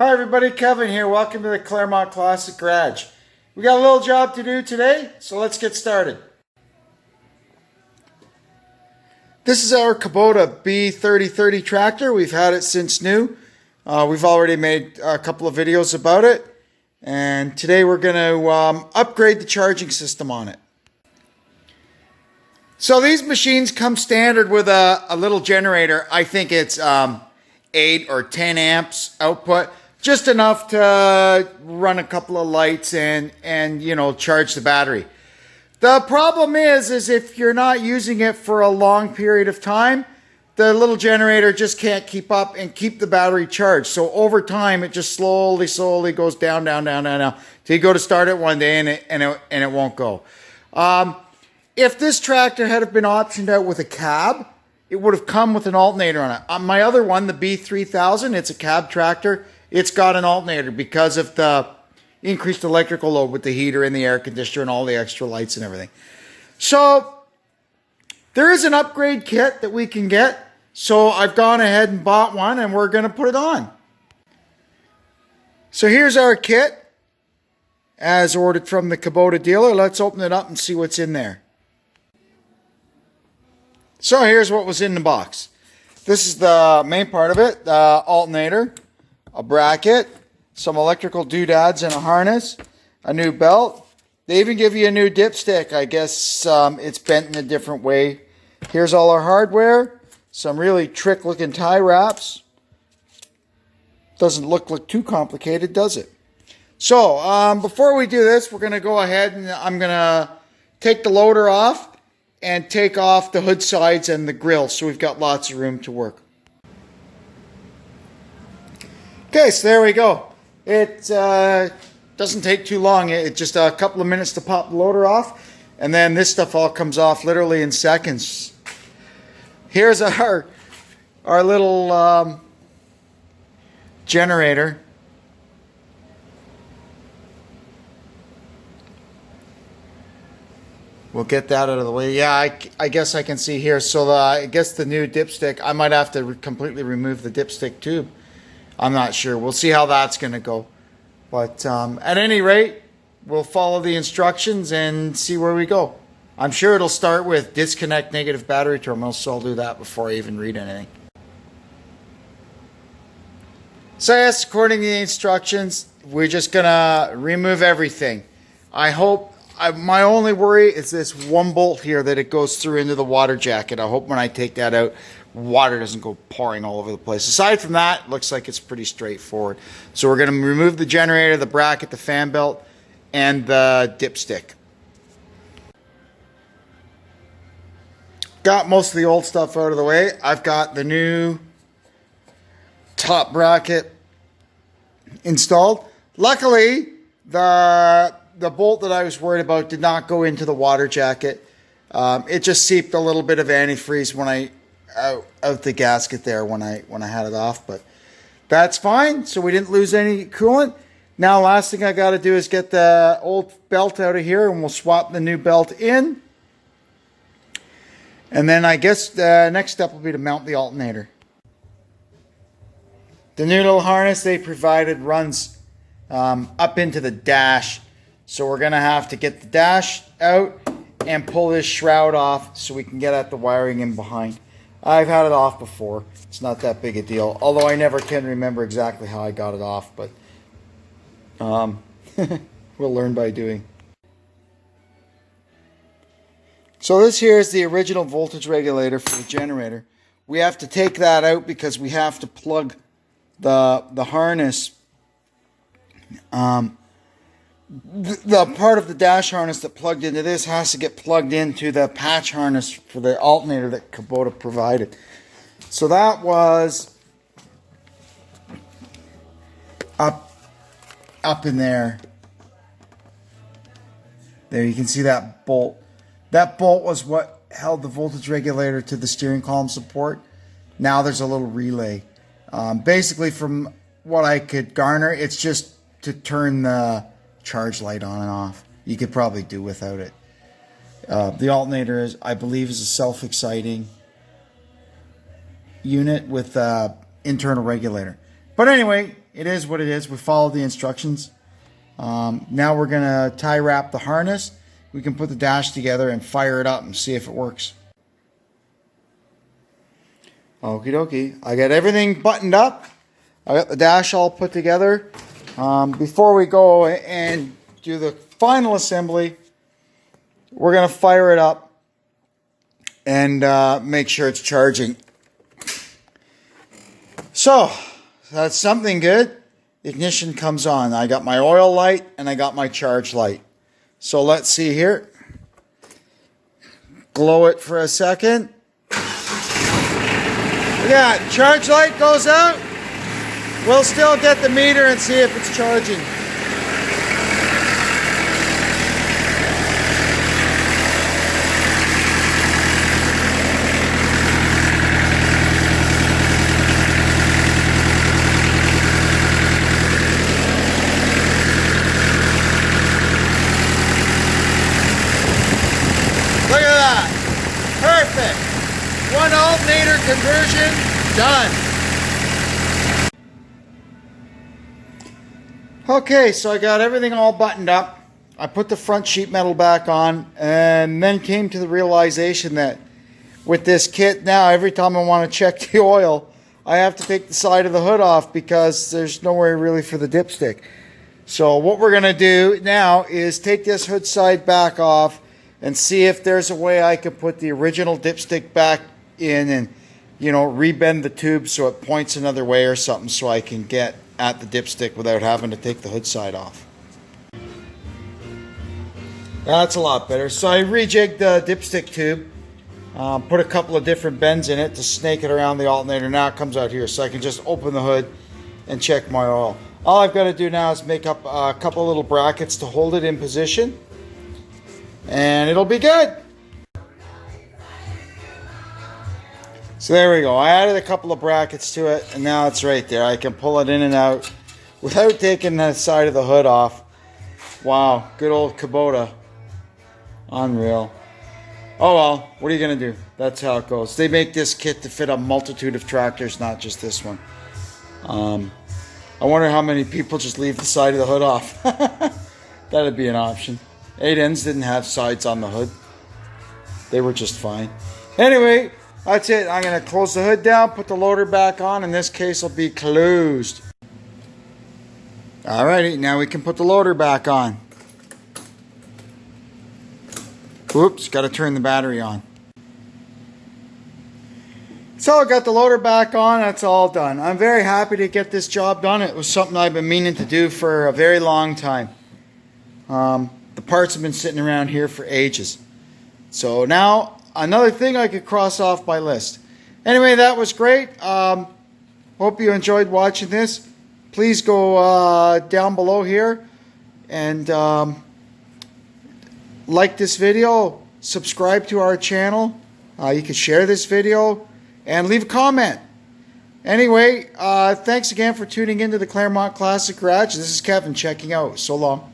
Hi everybody, Kevin here. Welcome to the Claremont Classic Garage. We got a little job to do today, so let's get started. This is our Kubota B3030 tractor. We've had it since new. We've already made a couple of videos about it. And today we're going to upgrade the charging system on it. So these machines come standard with a little generator. I think it's 8 or 10 amps output. Just enough to run a couple of lights and you know, charge the battery. The problem is if you're not using it for a long period of time, the little generator just can't keep up and keep the battery charged. So over time, it just slowly goes down, till you go to start it one day and it won't go. If this tractor had been optioned out with a cab, it would have come with an alternator on it. On my other one, the B3030, it's a cab tractor. It's got an alternator because of the increased electrical load with the heater and the air conditioner and all the extra lights and everything. So there is an upgrade kit that we can get. So I've gone ahead and bought one and we're going to put it on. So here's our kit as ordered from the Kubota dealer. Let's open it up and see what's in there. So here's what was in the box. This is the main part of it, the alternator, a bracket, some electrical doodads and a harness, a new belt. They even give you a new dipstick. I guess it's bent in a different way. Here's all our hardware, some really trick looking tie wraps. Doesn't look too complicated, does it? So before we do this, we're going to go ahead and I'm going to take the loader off and take off the hood sides and the grill so we've got lots of room to work. Okay, so there we go. It doesn't take too long. It's just a couple of minutes to pop the loader off, and then this stuff all comes off literally in seconds. Here's our little generator. We'll get that out of the way. Yeah, I guess I can see here. So I guess the new dipstick, I might have to completely remove the dipstick tube. I'm not sure. We'll see how that's going to go. But at any rate, we'll follow the instructions and see where we go. I'm sure it'll start with disconnect negative battery terminals, so I'll do that before I even read anything. So yes, according to the instructions, we're just going to remove everything. My only worry is this one bolt here that it goes through into the water jacket. I hope when I take that out, water doesn't go pouring all over the place. Aside from that, it looks like it's pretty straightforward. So we're going to remove the generator, the bracket, the fan belt, and the dipstick. Got most of the old stuff out of the way. I've got the new top bracket installed. Luckily, the bolt that I was worried about did not go into the water jacket. It just seeped a little bit of antifreeze when I out the gasket there when I had it off, but that's fine. So we didn't lose any coolant. Now last thing I got to do is get the old belt out of here, and we'll swap the new belt in. And then I guess the next step will be to mount the alternator. The new little harness they provided runs up into the dash. So we're going to have to get the dash out and pull this shroud off so we can get at the wiring in behind. I've had it off before. It's not that big a deal. Although I never can remember exactly how I got it off. But we'll learn by doing. So this here is the original voltage regulator for the generator. We have to take that out because we have to plug the harness. The part of the dash harness that plugged into this has to get plugged into the patch harness for the alternator that Kubota provided. So that was up in there. There you can see that bolt. That bolt was what held the voltage regulator to the steering column support. Now there's a little relay. Basically from what I could garner, it's just to turn the charge light on and off. You could probably do without it. The alternator is, I believe, is a self-exciting unit with internal regulator. But anyway, it is what it is. We followed the instructions. Now we're going to tie wrap the harness. We can put the dash together and fire it up and see if it works. Okie dokie. I got everything buttoned up. I got the dash all put together. Before we go and do the final assembly, we're going to fire it up and make sure it's charging. So, that's something good. The ignition comes on. I got my oil light and I got my charge light. So let's see here. Glow it for a second. Yeah, charge light goes out. We'll still get the meter and see if it's charging. Look at that. Perfect. One alternator conversion done. Okay, so I got everything all buttoned up. I put the front sheet metal back on and then came to the realization that with this kit now, every time I want to check the oil, I have to take the side of the hood off because there's nowhere really for the dipstick. So what we're going to do now is take this hood side back off and see if there's a way I can put the original dipstick back in and, you know, rebend the tube so it points another way or something so I can get at the dipstick without having to take the hood side off. That's a lot better. So I rejigged the dipstick tube, put a couple of different bends in it to snake it around the alternator. Now it comes out here so I can just open the hood and check my oil. All I've got to do now is make up a couple little brackets to hold it in position and it'll be good. So there we go. I added a couple of brackets to it and now it's right there. I can pull it in and out without taking the side of the hood off. Wow, good old Kubota. Unreal. Oh well, what are you going to do? That's how it goes. They make this kit to fit a multitude of tractors, not just this one. I wonder how many people just leave the side of the hood off. That'd be an option. 8Ns didn't have sides on the hood. They were just fine. Anyway, that's it. I'm going to close the hood down, put the loader back on. In this case, it'll be closed. Alrighty, now we can put the loader back on. Oops, got to turn the battery on. So I got the loader back on, that's all done. I'm very happy to get this job done. It was something I've been meaning to do for a very long time. The parts have been sitting around here for ages. So now, another thing I could cross off my list. Anyway, that was great. Hope you enjoyed watching this. Please go down below here and like this video, subscribe to our channel. You can share this video and leave a comment. Anyway, thanks again for tuning into the Claremont Classic Garage. This is Kevin checking out. So long.